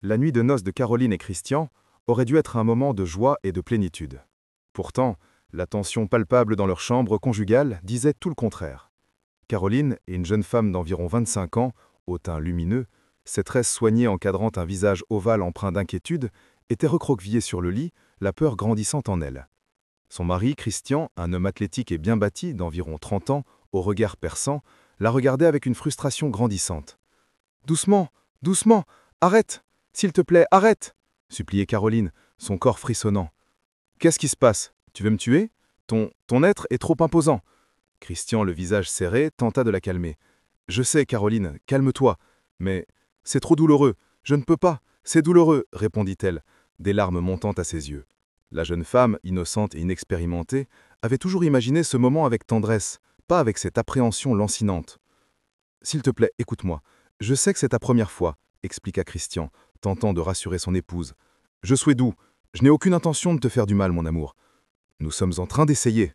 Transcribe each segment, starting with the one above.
La nuit de noces de Caroline et Christian aurait dû être un moment de joie et de plénitude. Pourtant, la tension palpable dans leur chambre conjugale disait tout le contraire. Caroline est une jeune femme d'environ 25 ans, au teint lumineux, ses tresses soignées encadrant un visage ovale empreint d'inquiétude, était recroquevillée sur le lit, la peur grandissant en elle. Son mari, Christian, un homme athlétique et bien bâti, d'environ 30 ans, au regard perçant, la regardait avec une frustration grandissante. « Doucement, doucement, arrête! S'il te plaît, arrête !» suppliait Caroline, son corps frissonnant. « Qu'est-ce qui se passe? Tu veux me tuer? Ton être est trop imposant. » Christian, le visage serré, tenta de la calmer. « Je sais, Caroline, calme-toi. Mais c'est trop douloureux. Je ne peux pas. C'est douloureux, répondit-elle, des larmes montant à ses yeux. La jeune femme, innocente et inexpérimentée, avait toujours imaginé ce moment avec tendresse, pas avec cette appréhension lancinante. « S'il te plaît, écoute-moi. Je sais que c'est ta première fois, » expliqua Christian, tentant de rassurer son épouse. « Je souhaite doux. Je n'ai aucune intention de te faire du mal, mon amour. Nous sommes en train d'essayer. »«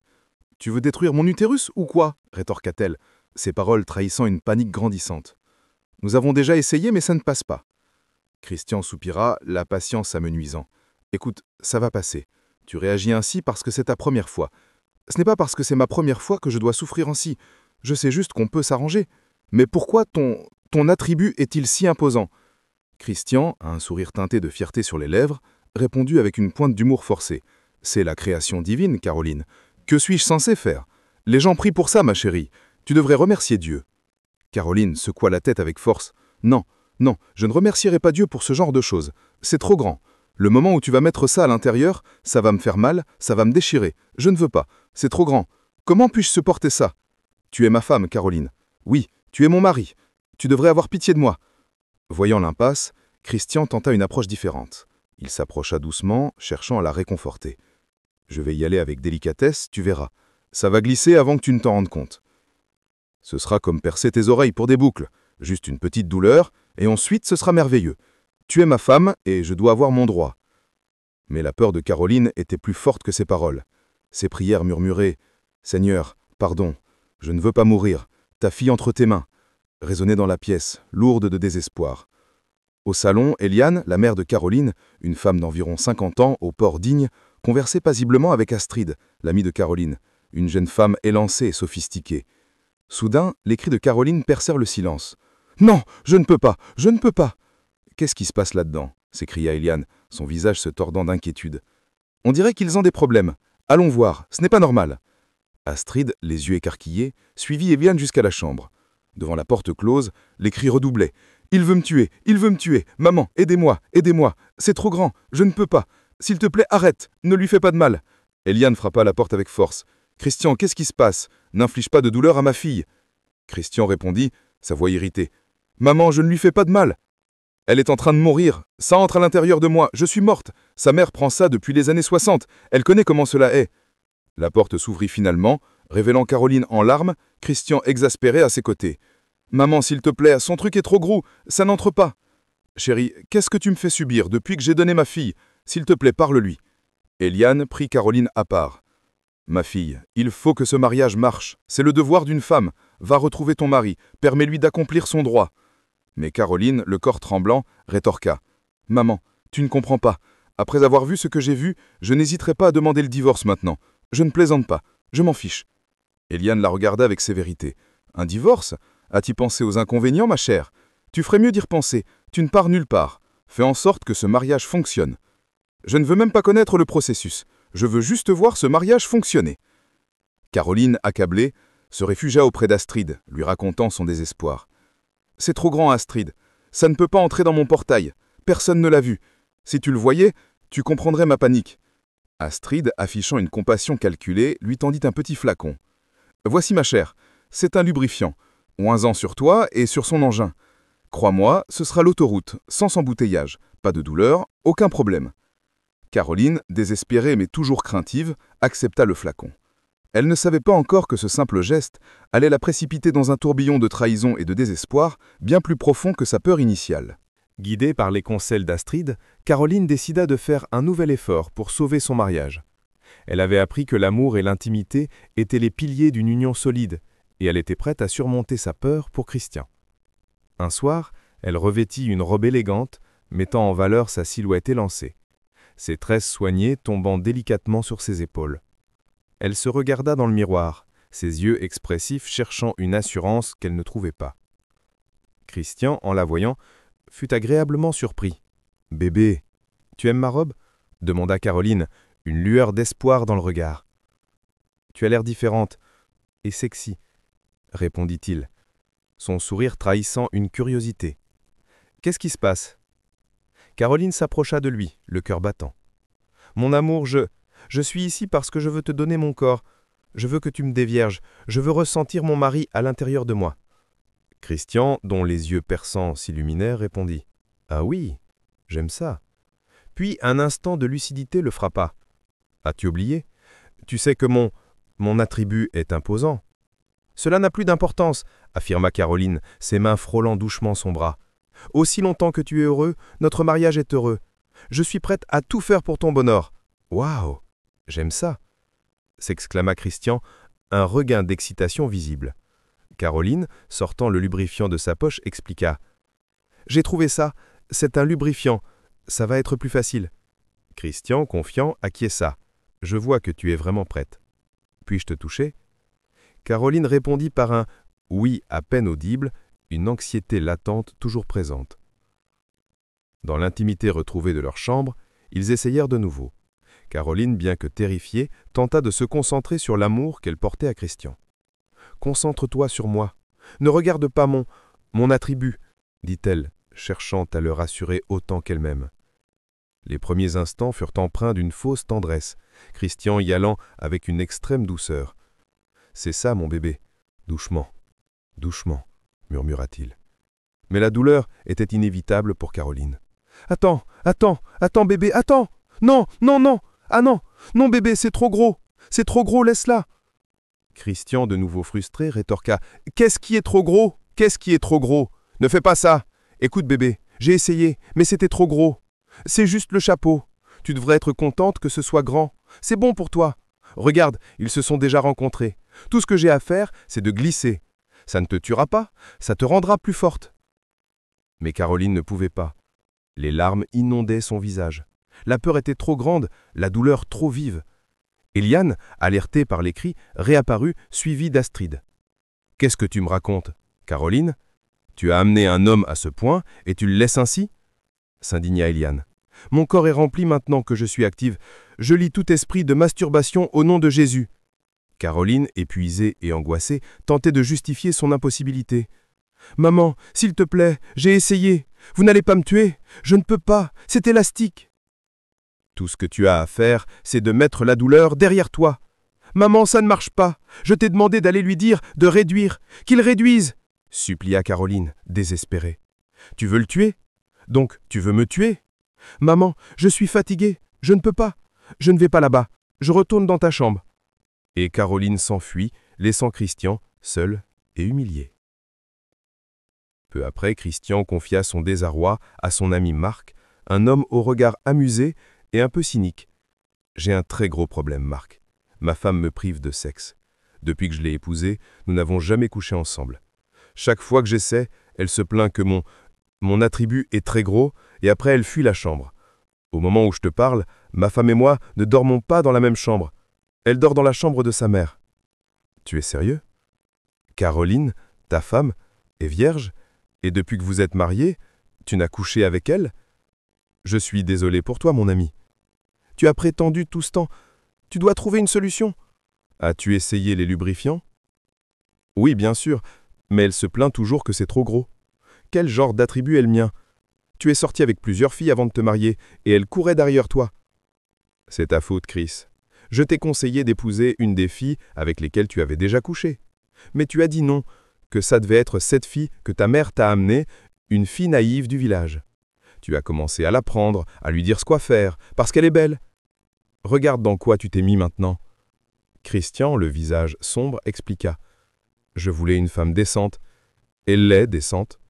Tu veux détruire mon utérus ou quoi ?» rétorqua-t-elle, ses paroles trahissant une panique grandissante. « Nous avons déjà essayé, mais ça ne passe pas. » Christian soupira, la patience amenuisant. « Écoute, ça va passer. Tu réagis ainsi parce que c'est ta première fois. Ce n'est pas parce que c'est ma première fois que je dois souffrir ainsi. Je sais juste qu'on peut s'arranger. Mais pourquoi ton attribut est-il si imposant ?» Christian, un sourire teinté de fierté sur les lèvres, répondit avec une pointe d'humour forcé. « C'est la création divine, Caroline. Que suis-je censé faire? Les gens prient pour ça, ma chérie. Tu devrais remercier Dieu. » Caroline secoua la tête avec force. « Non, non, je ne remercierai pas Dieu pour ce genre de choses. C'est trop grand. Le moment où tu vas mettre ça à l'intérieur, ça va me faire mal, ça va me déchirer. Je ne veux pas. C'est trop grand. Comment puis-je supporter ça? Tu es ma femme, Caroline. Oui, tu es mon mari. Tu devrais avoir pitié de moi. » Voyant l'impasse, Christian tenta une approche différente. Il s'approcha doucement, cherchant à la réconforter. « Je vais y aller avec délicatesse, tu verras. Ça va glisser avant que tu ne t'en rendes compte. Ce sera comme percer tes oreilles pour des boucles. Juste une petite douleur, et ensuite ce sera merveilleux. Tu es ma femme, et je dois avoir mon droit. » Mais la peur de Caroline était plus forte que ses paroles. Ses prières murmuraient « Seigneur, pardon, je ne veux pas mourir. Ta fille entre tes mains. » résonnait dans la pièce, lourde de désespoir. Au salon, Eliane, la mère de Caroline, une femme d'environ 50 ans, au port digne, conversait paisiblement avec Astrid, l'amie de Caroline, une jeune femme élancée et sophistiquée. Soudain, les cris de Caroline percèrent le silence. « Non, je ne peux pas, je ne peux pas !»« Qu'est-ce qui se passe là-dedans » s'écria Eliane, son visage se tordant d'inquiétude. « On dirait qu'ils ont des problèmes. Allons voir, ce n'est pas normal. » Astrid, les yeux écarquillés, suivit Eliane jusqu'à la chambre. Devant la porte close, les cris redoublaient. « Il veut me tuer, il veut me tuer. Maman, aidez-moi, aidez-moi. C'est trop grand, je ne peux pas. S'il te plaît, arrête, ne lui fais pas de mal. » Eliane frappa à la porte avec force. « Christian, qu'est-ce qui se passe? N'inflige pas de douleur à ma fille. » Christian répondit, sa voix irritée. « Maman, je ne lui fais pas de mal. Elle est en train de mourir. Ça entre à l'intérieur de moi. Je suis morte. Sa mère prend ça depuis les années 60. Elle connaît comment cela est. » La porte s'ouvrit finalement, révélant Caroline en larmes, Christian exaspéré à ses côtés. « Maman, s'il te plaît, son truc est trop gros, ça n'entre pas. »« Chérie, qu'est-ce que tu me fais subir depuis que j'ai donné ma fille? S'il te plaît, parle-lui. » Eliane prit Caroline à part. « Ma fille, il faut que ce mariage marche. C'est le devoir d'une femme. Va retrouver ton mari, permets-lui d'accomplir son droit. » Mais Caroline, le corps tremblant, rétorqua. « Maman, tu ne comprends pas. Après avoir vu ce que j'ai vu, je n'hésiterai pas à demander le divorce maintenant. Je ne plaisante pas. Je m'en fiche. » Eliane la regarda avec sévérité. « Un divorce? As-tu pensé aux inconvénients, ma chère? Tu ferais mieux d'y repenser. Tu ne pars nulle part. Fais en sorte que ce mariage fonctionne. Je ne veux même pas connaître le processus. Je veux juste voir ce mariage fonctionner. » Caroline, accablée, se réfugia auprès d'Astrid, lui racontant son désespoir. « C'est trop grand, Astrid. Ça ne peut pas entrer dans mon portail. Personne ne l'a vu. Si tu le voyais, tu comprendrais ma panique. » Astrid, affichant une compassion calculée, lui tendit un petit flacon. « Voici, ma chère. C'est un lubrifiant. Oins-en sur toi et sur son engin. Crois-moi, ce sera l'autoroute, sans embouteillage. Pas de douleur, aucun problème. » Caroline, désespérée mais toujours craintive, accepta le flacon. Elle ne savait pas encore que ce simple geste allait la précipiter dans un tourbillon de trahison et de désespoir bien plus profond que sa peur initiale. Guidée par les conseils d'Astrid, Caroline décida de faire un nouvel effort pour sauver son mariage. Elle avait appris que l'amour et l'intimité étaient les piliers d'une union solide, et elle était prête à surmonter sa peur pour Christian. Un soir, elle revêtit une robe élégante, mettant en valeur sa silhouette élancée, ses tresses soignées tombant délicatement sur ses épaules. Elle se regarda dans le miroir, ses yeux expressifs cherchant une assurance qu'elle ne trouvait pas. Christian, en la voyant, fut agréablement surpris. « Bébé, tu aimes ma robe ?» demanda Caroline, une lueur d'espoir dans le regard. « Tu as l'air différente et sexy, » répondit-il, son sourire trahissant une curiosité. « Qu'est-ce qui se passe ?» Caroline s'approcha de lui, le cœur battant. « Mon amour, je suis ici parce que je veux te donner mon corps. Je veux que tu me dévierges. Je veux ressentir mon mari à l'intérieur de moi. » Christian, dont les yeux perçants s'illuminèrent, répondit « Ah oui, j'aime ça. » Puis un instant de lucidité le frappa. « As-tu oublié? Tu sais que mon attribut est imposant. » « Cela n'a plus d'importance, » affirma Caroline, ses mains frôlant doucement son bras. « Aussi longtemps que tu es heureux, notre mariage est heureux. Je suis prête à tout faire pour ton bonheur. »« Waouh, j'aime ça !» s'exclama Christian, un regain d'excitation visible. Caroline, sortant le lubrifiant de sa poche, expliqua. « J'ai trouvé ça, c'est un lubrifiant, ça va être plus facile. » Christian, confiant, acquiesça. « Je vois que tu es vraiment prête. Puis-je te toucher ?» Caroline répondit par un « oui » à peine audible, une anxiété latente toujours présente. Dans l'intimité retrouvée de leur chambre, ils essayèrent de nouveau. Caroline, bien que terrifiée, tenta de se concentrer sur l'amour qu'elle portait à Christian. « Concentre-toi sur moi. Ne regarde pas mon attribut, » dit-elle, cherchant à le rassurer autant qu'elle-même. Les premiers instants furent empreints d'une fausse tendresse, Christian y allant avec une extrême douceur. « C'est ça, mon bébé. Doucement, doucement, » murmura-t-il. Mais la douleur était inévitable pour Caroline. « Attends, bébé, attends! Non, non, non! Ah non! Non, bébé, c'est trop gros! C'est trop gros, laisse-la !» Christian, de nouveau frustré, rétorqua. « Qu'est-ce qui est trop gros? Qu'est-ce qui est trop gros? Ne fais pas ça! Écoute, bébé, j'ai essayé, mais c'était trop gros. C'est juste le chapeau. Tu devrais être contente que ce soit grand. C'est bon pour toi. Regarde, ils se sont déjà rencontrés. Tout ce que j'ai à faire, c'est de glisser. Ça ne te tuera pas, ça te rendra plus forte. » Mais Caroline ne pouvait pas. Les larmes inondaient son visage. La peur était trop grande, la douleur trop vive. Eliane, alertée par les cris, réapparut, suivie d'Astrid. « Qu'est-ce que tu me racontes, Caroline? Tu as amené un homme à ce point et tu le laisses ainsi ?» s'indigna Eliane. « Mon corps est rempli maintenant que je suis active. Je lie tout esprit de masturbation au nom de Jésus. » Caroline, épuisée et angoissée, tentait de justifier son impossibilité. « Maman, s'il te plaît, j'ai essayé. Vous n'allez pas me tuer. Je ne peux pas. C'est élastique. » « Tout ce que tu as à faire, c'est de mettre la douleur derrière toi. »« Maman, ça ne marche pas. Je t'ai demandé d'aller lui dire de réduire. Qu'il réduise !» supplia Caroline, désespérée. « Tu veux le tuer? Donc, tu veux me tuer? »« Maman, je suis fatiguée. Je ne peux pas. Je ne vais pas là-bas. Je retourne dans ta chambre. » Et Caroline s'enfuit, laissant Christian seul et humilié. Peu après, Christian confia son désarroi à son ami Marc, un homme au regard amusé et un peu cynique. « J'ai un très gros problème, Marc. Ma femme me prive de sexe. Depuis que je l'ai épousée, nous n'avons jamais couché ensemble. Chaque fois que j'essaie, elle se plaint que mon attribut est très gros et après elle fuit la chambre. Au moment où je te parle, ma femme et moi ne dormons pas dans la même chambre. Elle dort dans la chambre de sa mère. » « Tu es sérieux? Caroline, ta femme, est vierge, et depuis que vous êtes mariés, tu n'as couché avec elle? Je suis désolé pour toi, mon ami. Tu as prétendu tout ce temps. Tu dois trouver une solution. As-tu essayé les lubrifiants? Oui, bien sûr, mais elle se plaint toujours que c'est trop gros. Quel genre d'attribut est le mien? Tu es sorti avec plusieurs filles avant de te marier, et elles couraient derrière toi. C'est ta faute, Chris. Je t'ai conseillé d'épouser une des filles avec lesquelles tu avais déjà couché. Mais tu as dit non, que ça devait être cette fille que ta mère t'a amenée, une fille naïve du village. Tu as commencé à l'apprendre, à lui dire ce quoi faire, parce qu'elle est belle. Regarde dans quoi tu t'es mis maintenant. » Christian, le visage sombre, expliqua. « Je voulais une femme décente. Elle l'est décente.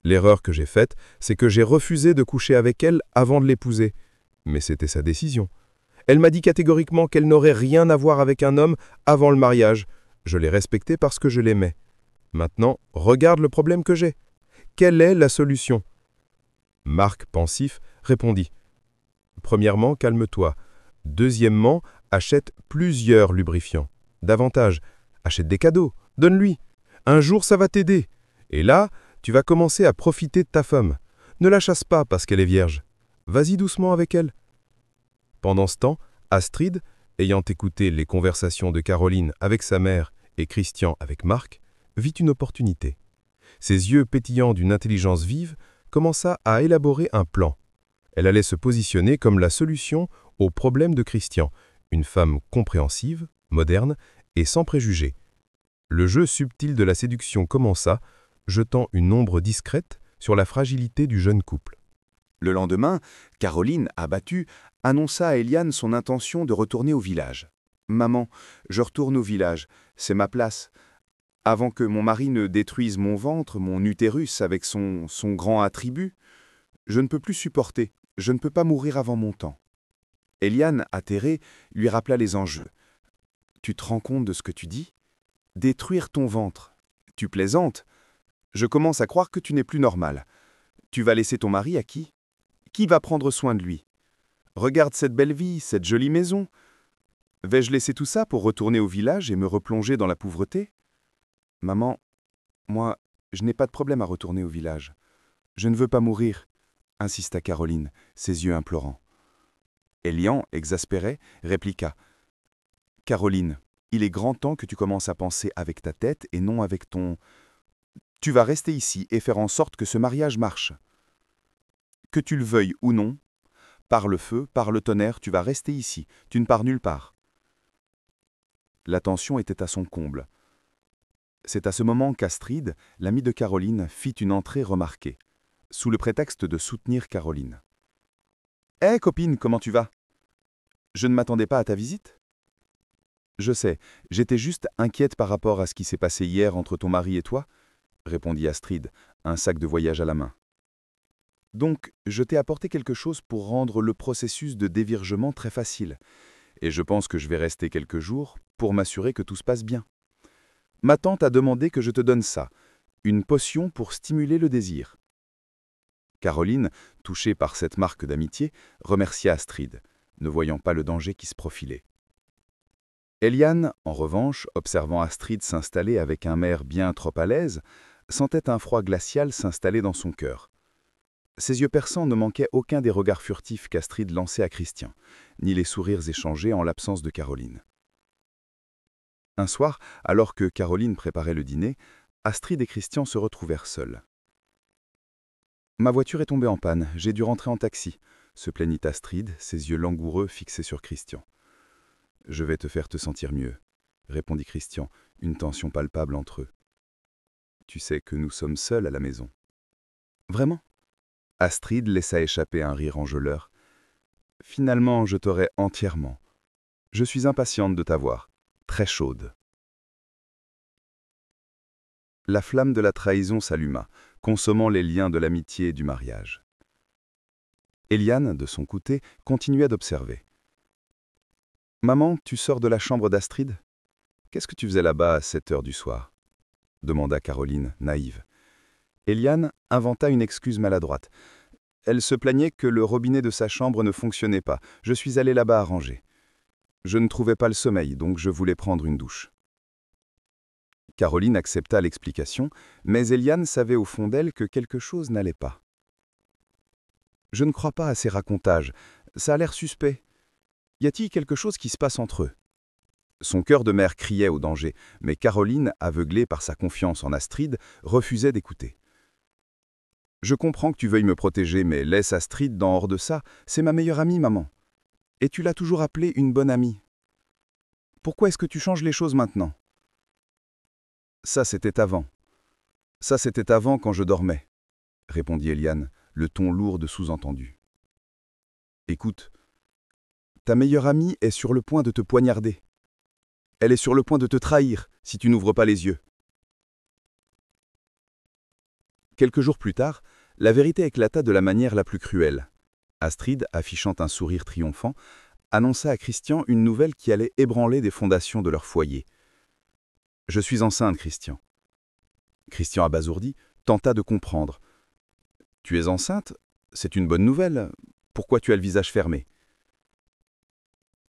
L'erreur que j'ai faite, c'est que j'ai refusé de coucher avec elle avant de l'épouser. Mais c'était sa décision. Elle m'a dit catégoriquement qu'elle n'aurait rien à voir avec un homme avant le mariage. Je l'ai respectée parce que je l'aimais. Maintenant, regarde le problème que j'ai. Quelle est la solution? » Marc, pensif, répondit. Premièrement, calme-toi. Deuxièmement, achète plusieurs lubrifiants. Davantage, achète des cadeaux, donne-lui. Un jour, ça va t'aider. Et là, tu vas commencer à profiter de ta femme. Ne la chasse pas parce qu'elle est vierge. Vas-y doucement avec elle. Pendant ce temps, Astrid, ayant écouté les conversations de Caroline avec sa mère et Christian avec Marc, vit une opportunité. Ses yeux pétillants d'une intelligence vive commença à élaborer un plan. Elle allait se positionner comme la solution au problème de Christian, une femme compréhensive, moderne et sans préjugés. Le jeu subtil de la séduction commença, jetant une ombre discrète sur la fragilité du jeune couple. Le lendemain, Caroline, abattue, annonça à Eliane son intention de retourner au village. « Maman, je retourne au village, c'est ma place. Avant que mon mari ne détruise mon ventre, mon utérus avec son grand attribut, je ne peux plus supporter, je ne peux pas mourir avant mon temps. » Eliane, atterrée, lui rappela les enjeux. « Tu te rends compte de ce que tu dis? Détruire ton ventre. Tu plaisantes? Je commence à croire que tu n'es plus normal. Tu vas laisser ton mari à qui? Qui va prendre soin de lui? Regarde cette belle vie, cette jolie maison. Vais-je laisser tout ça pour retourner au village et me replonger dans la pauvreté? Maman, moi, je n'ai pas de problème à retourner au village. Je ne veux pas mourir, insista Caroline, ses yeux implorants. Elian, exaspéré, répliqua. Caroline, il est grand temps que tu commences à penser avec ta tête et non avec ton... Tu vas rester ici et faire en sorte que ce mariage marche. Que tu le veuilles ou non, par le feu, par le tonnerre, tu vas rester ici, tu ne pars nulle part. La tension était à son comble. C'est à ce moment qu'Astrid, l'amie de Caroline, fit une entrée remarquée, sous le prétexte de soutenir Caroline. « Hé, copine, comment tu vas? Je ne m'attendais pas à ta visite? » « Je sais, j'étais juste inquiète par rapport à ce qui s'est passé hier entre ton mari et toi, » répondit Astrid, un sac de voyage à la main. « Donc, je t'ai apporté quelque chose pour rendre le processus de dévirgement très facile, et je pense que je vais rester quelques jours pour m'assurer que tout se passe bien. Ma tante a demandé que je te donne ça, une potion pour stimuler le désir. » Caroline, touchée par cette marque d'amitié, remercia Astrid, ne voyant pas le danger qui se profilait. Eliane, en revanche, observant Astrid s'installer avec un air bien trop à l'aise, sentait un froid glacial s'installer dans son cœur. Ses yeux perçants ne manquaient aucun des regards furtifs qu'Astrid lançait à Christian, ni les sourires échangés en l'absence de Caroline. Un soir, alors que Caroline préparait le dîner, Astrid et Christian se retrouvèrent seuls. « Ma voiture est tombée en panne, j'ai dû rentrer en taxi », se plaignit Astrid, ses yeux langoureux fixés sur Christian. « Je vais te faire te sentir mieux », répondit Christian, une tension palpable entre eux. « Tu sais que nous sommes seuls à la maison. »« Vraiment ?» Astrid laissa échapper un rire enjôleur. « Finalement, je t'aurai entièrement. Je suis impatiente de t'avoir, très chaude. » La flamme de la trahison s'alluma, consommant les liens de l'amitié et du mariage. Eliane, de son côté, continuait d'observer. « Maman, tu sors de la chambre d'Astrid? Qu'est-ce que tu faisais là-bas à 7 heures du soir ?» demanda Caroline, naïve. Eliane inventa une excuse maladroite. Elle se plaignait que le robinet de sa chambre ne fonctionnait pas. Je suis allée là-bas arranger. Je ne trouvais pas le sommeil, donc je voulais prendre une douche. Caroline accepta l'explication, mais Eliane savait au fond d'elle que quelque chose n'allait pas. « Je ne crois pas à ces racontages. Ça a l'air suspect. Y a-t-il quelque chose qui se passe entre eux ?» Son cœur de mère criait au danger, mais Caroline, aveuglée par sa confiance en Astrid, refusait d'écouter. « Je comprends que tu veuilles me protéger, mais laisse Astrid dans hors de ça. C'est ma meilleure amie, maman. Et tu l'as toujours appelée une bonne amie. Pourquoi est-ce que tu changes les choses maintenant ? » « Ça, c'était avant. Ça, c'était avant quand je dormais, » répondit Eliane, le ton lourd de sous-entendu. « Écoute, ta meilleure amie est sur le point de te poignarder. Elle est sur le point de te trahir si tu n'ouvres pas les yeux. » Quelques jours plus tard, la vérité éclata de la manière la plus cruelle. Astrid, affichant un sourire triomphant, annonça à Christian une nouvelle qui allait ébranler des fondations de leur foyer. « Je suis enceinte, Christian. » Christian, abasourdi, tenta de comprendre. « Tu es enceinte? c'est une bonne nouvelle. Pourquoi tu as le visage fermé?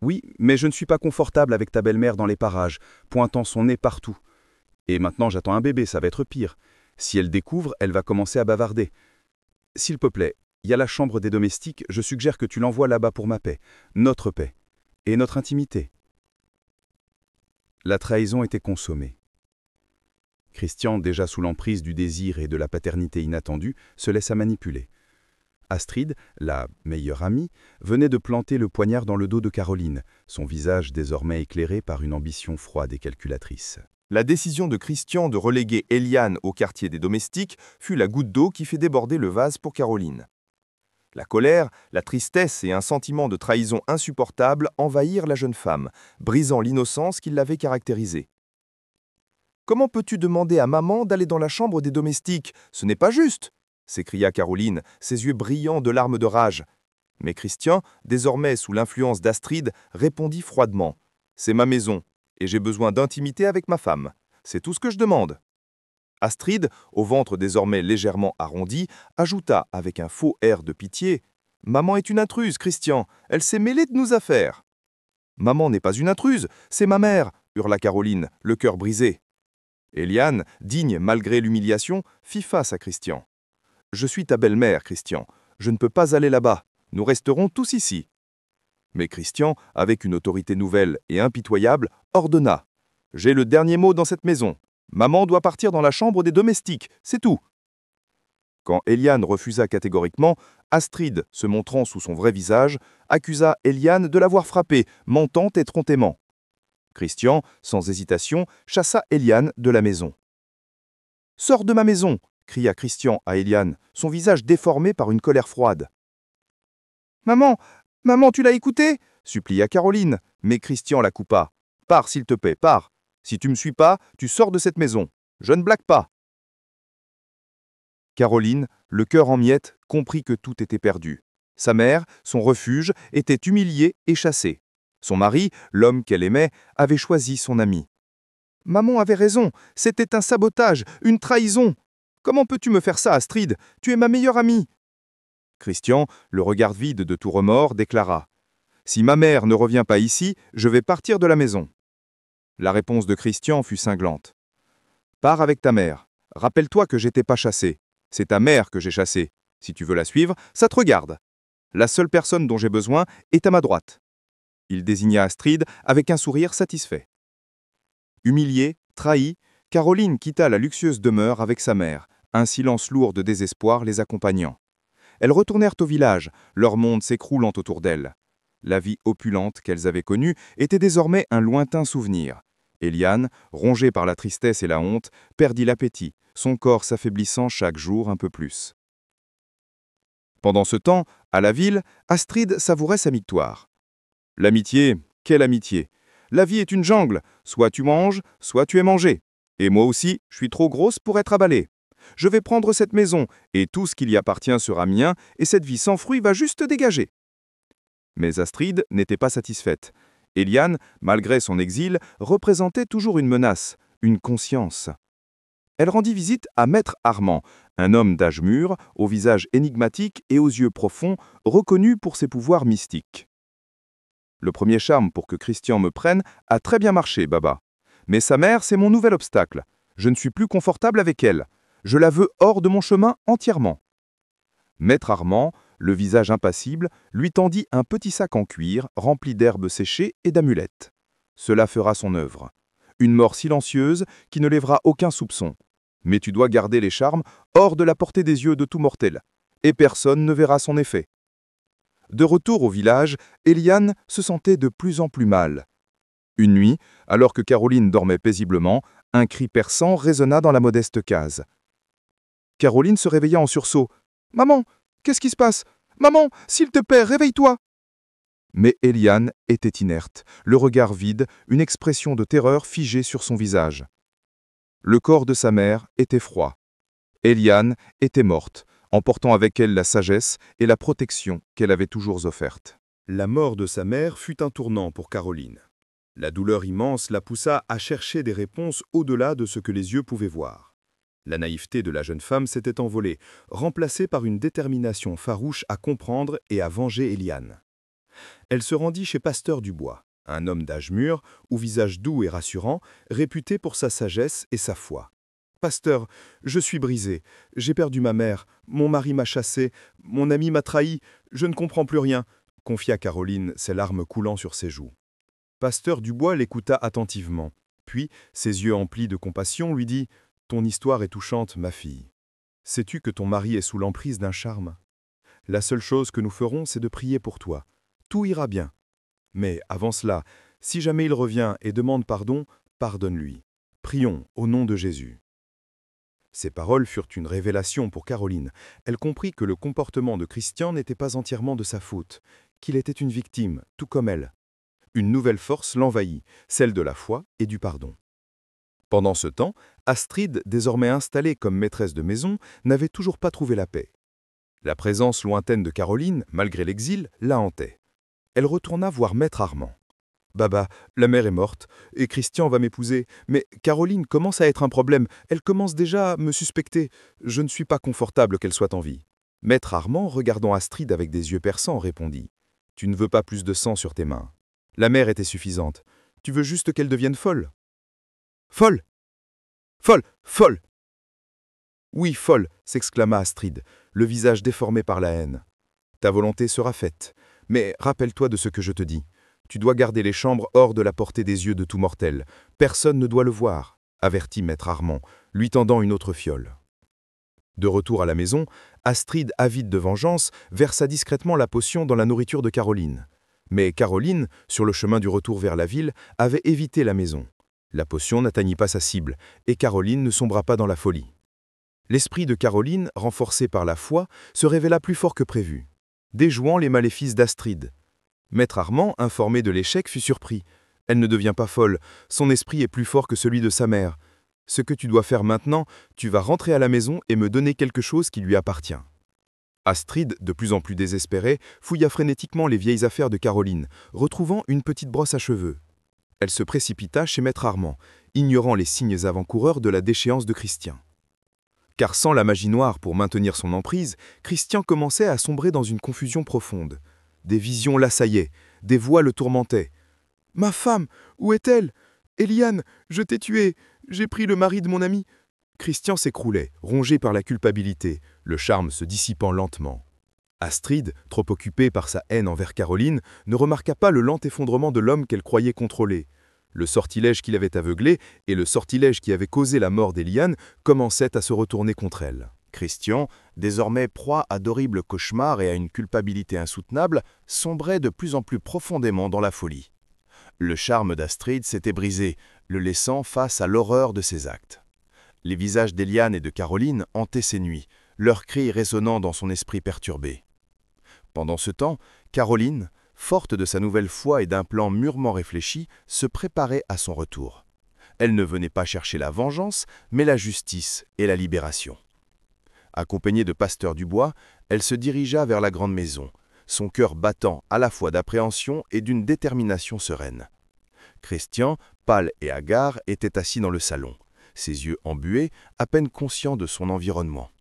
Oui, mais je ne suis pas confortable avec ta belle-mère dans les parages, pointant son nez partout. Et maintenant j'attends un bébé, ça va être pire. Si elle découvre, elle va commencer à bavarder. S'il te plaît, il y a la chambre des domestiques, je suggère que tu l'envoies là-bas pour ma paix, notre paix, et notre intimité. La trahison était consommée. Christian, déjà sous l'emprise du désir et de la paternité inattendue, se laissa manipuler. Astrid, la meilleure amie, venait de planter le poignard dans le dos de Caroline, son visage désormais éclairé par une ambition froide et calculatrice. La décision de Christian de reléguer Eliane au quartier des domestiques fut la goutte d'eau qui fait déborder le vase pour Caroline. La colère, la tristesse et un sentiment de trahison insupportable envahirent la jeune femme, brisant l'innocence qui l'avait caractérisée. « Comment peux-tu demander à maman d'aller dans la chambre des domestiques? Ce n'est pas juste !» s'écria Caroline, ses yeux brillants de larmes de rage. Mais Christian, désormais sous l'influence d'Astrid, répondit froidement « C'est ma maison, et j'ai besoin d'intimité avec ma femme. C'est tout ce que je demande. » Astrid, au ventre désormais légèrement arrondi, ajouta avec un faux air de pitié « Maman est une intruse, Christian, elle s'est mêlée de nos affaires. »« Maman n'est pas une intruse, c'est ma mère !» hurla Caroline, le cœur brisé. Eliane, digne malgré l'humiliation, fit face à Christian. « Je suis ta belle-mère, Christian. Je ne peux pas aller là-bas. Nous resterons tous ici. » Mais Christian, avec une autorité nouvelle et impitoyable, ordonna « J'ai le dernier mot dans cette maison. Maman doit partir dans la chambre des domestiques, c'est tout. » Quand Eliane refusa catégoriquement, Astrid, se montrant sous son vrai visage, accusa Eliane de l'avoir frappée, mentant et trompément. Christian, sans hésitation, chassa Eliane de la maison. « Sors de ma maison !» cria Christian à Eliane, son visage déformé par une colère froide. « Maman, maman, tu l'as écouté ?» supplia Caroline, mais Christian la coupa. « Pars, s'il te plaît, pars. Si tu me suis pas, tu sors de cette maison. Je ne blague pas. » Caroline, le cœur en miettes, comprit que tout était perdu. Sa mère, son refuge, était humiliée et chassée. Son mari, l'homme qu'elle aimait, avait choisi son ami. « Maman avait raison, c'était un sabotage, une trahison. Comment peux-tu me faire ça, Astrid? Tu es ma meilleure amie. » Christian, le regard vide de tout remords, déclara « Si ma mère ne revient pas ici, je vais partir de la maison. » La réponse de Christian fut cinglante. « Pars avec ta mère. Rappelle-toi que j'étais pas chassé. C'est ta mère que j'ai chassée. Si tu veux la suivre, ça te regarde. La seule personne dont j'ai besoin est à ma droite. » Il désigna Astrid avec un sourire satisfait. Humiliée, trahie, Caroline quitta la luxueuse demeure avec sa mère, un silence lourd de désespoir les accompagnant. Elles retournèrent au village, leur monde s'écroulant autour d'elles. La vie opulente qu'elles avaient connue était désormais un lointain souvenir. Eliane, rongée par la tristesse et la honte, perdit l'appétit, son corps s'affaiblissant chaque jour un peu plus. Pendant ce temps, à la ville, Astrid savourait sa victoire. L'amitié, quelle amitié! La vie est une jungle, soit tu manges, soit tu es mangé. Et moi aussi, je suis trop grosse pour être abalée. Je vais prendre cette maison, et tout ce qui y appartient sera mien, et cette vie sans fruit va juste dégager. Mais Astrid n'était pas satisfaite. Eliane, malgré son exil, représentait toujours une menace, une conscience. Elle rendit visite à Maître Armand, un homme d'âge mûr, au visage énigmatique et aux yeux profonds, reconnu pour ses pouvoirs mystiques. Le premier charme pour que Christian me prenne a très bien marché, Baba. Mais sa mère, c'est mon nouvel obstacle. Je ne suis plus confortable avec elle. Je la veux hors de mon chemin entièrement. Maître Armand, le visage impassible, lui tendit un petit sac en cuir rempli d'herbes séchées et d'amulettes. Cela fera son œuvre. Une mort silencieuse qui ne lèvera aucun soupçon. Mais tu dois garder les charmes hors de la portée des yeux de tout mortel, et personne ne verra son effet. De retour au village, Eliane se sentait de plus en plus mal. Une nuit, alors que Caroline dormait paisiblement, un cri perçant résonna dans la modeste case. Caroline se réveilla en sursaut. « Maman, qu'est-ce qui se passe? Maman, s'il te plaît, réveille-toi !» Mais Eliane était inerte, le regard vide, une expression de terreur figée sur son visage. Le corps de sa mère était froid. Eliane était morte, emportant avec elle la sagesse et la protection qu'elle avait toujours offerte. La mort de sa mère fut un tournant pour Caroline. La douleur immense la poussa à chercher des réponses au-delà de ce que les yeux pouvaient voir. La naïveté de la jeune femme s'était envolée, remplacée par une détermination farouche à comprendre et à venger Éliane. Elle se rendit chez Pasteur Dubois, un homme d'âge mûr, au visage doux et rassurant, réputé pour sa sagesse et sa foi. « Pasteur, je suis brisé, j'ai perdu ma mère, mon mari m'a chassé, mon ami m'a trahi, je ne comprends plus rien », confia Caroline, ses larmes coulant sur ses joues. Pasteur Dubois l'écouta attentivement, puis, ses yeux emplis de compassion, lui dit « Ton histoire est touchante, ma fille. Sais-tu que ton mari est sous l'emprise d'un charme? La seule chose que nous ferons, c'est de prier pour toi. Tout ira bien. Mais avant cela, si jamais il revient et demande pardon, pardonne-lui. Prions au nom de Jésus. » Ces paroles furent une révélation pour Caroline. Elle comprit que le comportement de Christian n'était pas entièrement de sa faute, qu'il était une victime, tout comme elle. Une nouvelle force l'envahit, celle de la foi et du pardon. Pendant ce temps, Astrid, désormais installée comme maîtresse de maison, n'avait toujours pas trouvé la paix. La présence lointaine de Caroline, malgré l'exil, la hantait. Elle retourna voir Maître Armand. « Baba, la mère est morte, et Christian va m'épouser, mais Caroline commence à être un problème, elle commence déjà à me suspecter. Je ne suis pas confortable qu'elle soit en vie. » Maître Armand, regardant Astrid avec des yeux perçants, répondit « Tu ne veux pas plus de sang sur tes mains. La mère était suffisante. Tu veux juste qu'elle devienne folle. »« Folle ! Folle ! Folle !»« Oui, folle !» s'exclama Astrid, le visage déformé par la haine. « Ta volonté sera faite. Mais rappelle-toi de ce que je te dis. Tu dois garder les chambres hors de la portée des yeux de tout mortel. Personne ne doit le voir, » avertit Maître Armand, lui tendant une autre fiole. De retour à la maison, Astrid, avide de vengeance, versa discrètement la potion dans la nourriture de Caroline. Mais Caroline, sur le chemin du retour vers la ville, avait évité la maison. La potion n'atteignit pas sa cible, et Caroline ne sombra pas dans la folie. L'esprit de Caroline, renforcé par la foi, se révéla plus fort que prévu, déjouant les maléfices d'Astrid. Maître Armand, informé de l'échec, fut surpris. Elle ne devient pas folle, son esprit est plus fort que celui de sa mère. Ce que tu dois faire maintenant, tu vas rentrer à la maison et me donner quelque chose qui lui appartient. Astrid, de plus en plus désespérée, fouilla frénétiquement les vieilles affaires de Caroline, retrouvant une petite brosse à cheveux. Elle se précipita chez Maître Armand, ignorant les signes avant-coureurs de la déchéance de Christian. Car sans la magie noire pour maintenir son emprise, Christian commençait à sombrer dans une confusion profonde. Des visions l'assaillaient, des voix le tourmentaient. « Ma femme, où est-elle? Éliane, je t'ai tuée, j'ai pris le mari de mon ami. » Christian s'écroulait, rongé par la culpabilité, le charme se dissipant lentement. Astrid, trop occupée par sa haine envers Caroline, ne remarqua pas le lent effondrement de l'homme qu'elle croyait contrôler. Le sortilège qui l'avait aveuglée et le sortilège qui avait causé la mort d'Éliane commençaient à se retourner contre elle. Christian, désormais proie à d'horribles cauchemars et à une culpabilité insoutenable, sombrait de plus en plus profondément dans la folie. Le charme d'Astrid s'était brisé, le laissant face à l'horreur de ses actes. Les visages d'Éliane et de Caroline hantaient ses nuits, leurs cris résonnant dans son esprit perturbé. Pendant ce temps, Caroline, forte de sa nouvelle foi et d'un plan mûrement réfléchi, se préparait à son retour. Elle ne venait pas chercher la vengeance, mais la justice et la libération. Accompagnée de Pasteur Dubois, elle se dirigea vers la grande maison, son cœur battant à la fois d'appréhension et d'une détermination sereine. Christian, pâle et hagard, était assis dans le salon, ses yeux embués, à peine conscient de son environnement.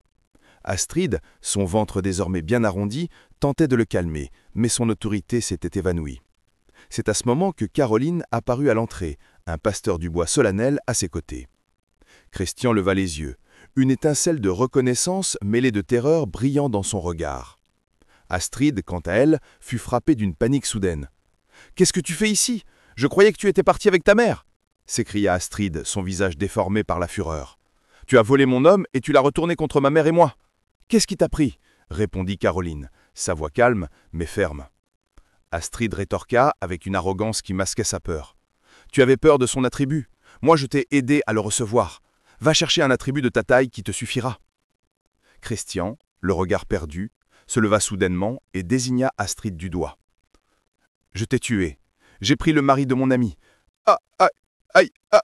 Astrid, son ventre désormais bien arrondi, tentait de le calmer, mais son autorité s'était évanouie. C'est à ce moment que Caroline apparut à l'entrée, un Pasteur Dubois solennel à ses côtés. Christian leva les yeux, une étincelle de reconnaissance mêlée de terreur brillant dans son regard. Astrid, quant à elle, fut frappée d'une panique soudaine. « Qu'est-ce que tu fais ici? Je croyais que tu étais parti avec ta mère !» s'écria Astrid, son visage déformé par la fureur. « Tu as volé mon homme et tu l'as retourné contre ma mère et moi. Qu'est-ce qui t'a pris ?» répondit Caroline, sa voix calme mais ferme. Astrid rétorqua avec une arrogance qui masquait sa peur. « Tu avais peur de son attribut. Moi, je t'ai aidé à le recevoir. Va chercher un attribut de ta taille qui te suffira. » Christian, le regard perdu, se leva soudainement et désigna Astrid du doigt. « Je t'ai tué. J'ai pris le mari de mon ami. Ah, ah, aïe, ah !»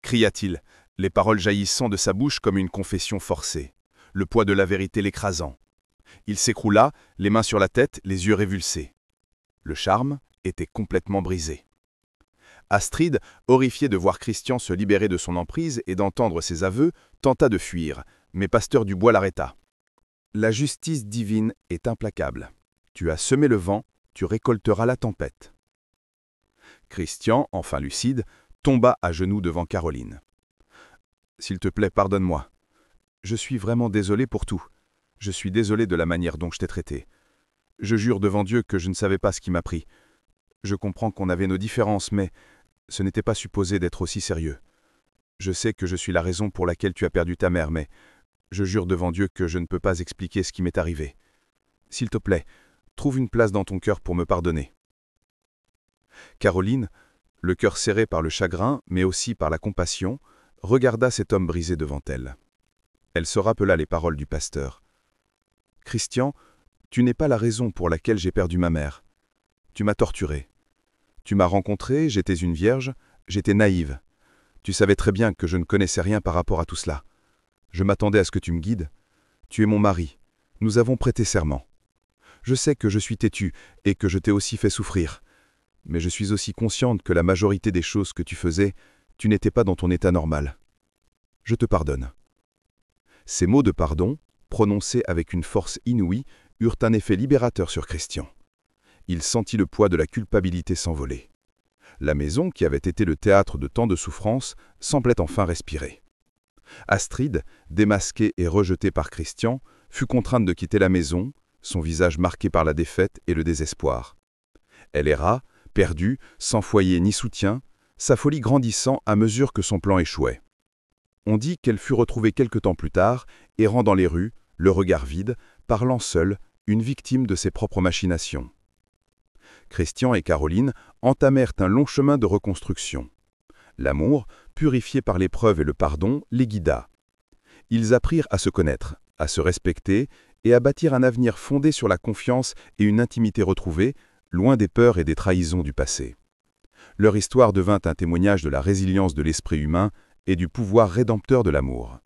cria-t-il, les paroles jaillissant de sa bouche comme une confession forcée, le poids de la vérité l'écrasant. Il s'écroula, les mains sur la tête, les yeux révulsés. Le charme était complètement brisé. Astrid, horrifiée de voir Christian se libérer de son emprise et d'entendre ses aveux, tenta de fuir, mais Pasteur Dubois l'arrêta. La justice divine est implacable. Tu as semé le vent, tu récolteras la tempête. Christian, enfin lucide, tomba à genoux devant Caroline. « S'il te plaît, pardonne-moi. Je suis vraiment désolé pour tout. Je suis désolé de la manière dont je t'ai traité. Je jure devant Dieu que je ne savais pas ce qui m'a pris. Je comprends qu'on avait nos différences, mais ce n'était pas supposé d'être aussi sérieux. Je sais que je suis la raison pour laquelle tu as perdu ta mère, mais je jure devant Dieu que je ne peux pas expliquer ce qui m'est arrivé. S'il te plaît, trouve une place dans ton cœur pour me pardonner. » Caroline, le cœur serré par le chagrin, mais aussi par la compassion, regarda cet homme brisé devant elle. Elle se rappela les paroles du pasteur. « Christian, tu n'es pas la raison pour laquelle j'ai perdu ma mère. Tu m'as torturé. Tu m'as rencontré, j'étais une vierge, j'étais naïve. Tu savais très bien que je ne connaissais rien par rapport à tout cela. Je m'attendais à ce que tu me guides. Tu es mon mari. Nous avons prêté serment. Je sais que je suis têtue et que je t'ai aussi fait souffrir. Mais je suis aussi consciente que la majorité des choses que tu faisais, tu n'étais pas dans ton état normal. Je te pardonne. » Ces mots de pardon, prononcés avec une force inouïe, eurent un effet libérateur sur Christian. Il sentit le poids de la culpabilité s'envoler. La maison, qui avait été le théâtre de tant de souffrances, semblait enfin respirer. Astrid, démasquée et rejetée par Christian, fut contrainte de quitter la maison, son visage marqué par la défaite et le désespoir. Elle erra, perdue, sans foyer ni soutien, sa folie grandissant à mesure que son plan échouait. On dit qu'elle fut retrouvée quelque temps plus tard, errant dans les rues, le regard vide, parlant seule, une victime de ses propres machinations. Christian et Caroline entamèrent un long chemin de reconstruction. L'amour, purifié par l'épreuve et le pardon, les guida. Ils apprirent à se connaître, à se respecter et à bâtir un avenir fondé sur la confiance et une intimité retrouvée, loin des peurs et des trahisons du passé. Leur histoire devint un témoignage de la résilience de l'esprit humain et du pouvoir rédempteur de l'amour.